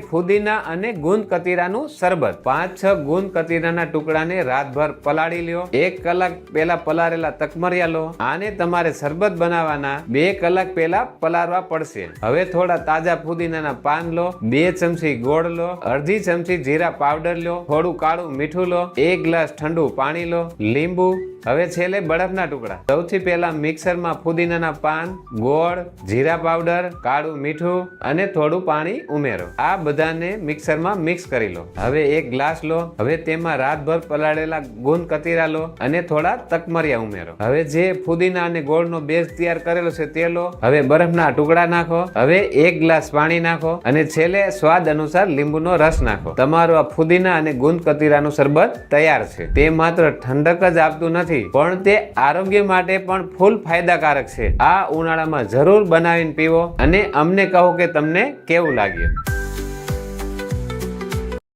ફુદીના અને ગુંદ કતીરાનું શરબત 5-6 ગુંદ કતીરાના ટુકડાને રાતભર પલાળી લ્યો. 1 કલાક પહેલા પલાળેલા તકમરિયા લો. આને તમારે શરબત બનાવવાના 2 કલાક પહેલા પલાળવા પડશે. હવે થોડા તાજા ફુદીનાના પાન લો, 2 ચમચી ગોળ લો, અડધી ચમચી જીરા પાવડર લો, થોડું કાળું મીઠું લો, 1 ગ્લાસ ઠંડુ પાણી લો, લીંબુ. હવે છેલ્લે બરફના ટુકડા. સૌથી પહેલા મિક્સરમાં ફુદીનાના પાન, ગોળ, જીરા પાવડર, કાળું મીઠું અને થોડું પાણી ઉમેરો. આ બધાને મિક્સરમાં મિક્સ કરી લો. હવે 1 ગ્લાસ લો. હવે તેમાં રાતભર પલાળેલા ગુંદ કતીરા લો અને થોડા તકમરિયા ઉમેરો. હવે જે ફુદીના અને ગોળનો બેઝ તૈયાર કરેલો છે તે લો. હવે બરફના ટુકડા નાખો. હવે 1 ગ્લાસ પાણી નાખો અને છેલ્લે સ્વાદ અનુસાર લીંબુનો રસ નાખો. તમારું આ ફુદીના અને ગુંદ કતીરાનું શરબત તૈયાર છે. તે માત્ર ઠંડક જ આપતું નથી, પણ તે આરોગ્ય માટે પણ ફૂલ ફાયદાકારક છે. આ ઉનાળામાં જરૂર બનાવીને પીવો અને અમને કહો કે તમને કેવું લાગ્યું.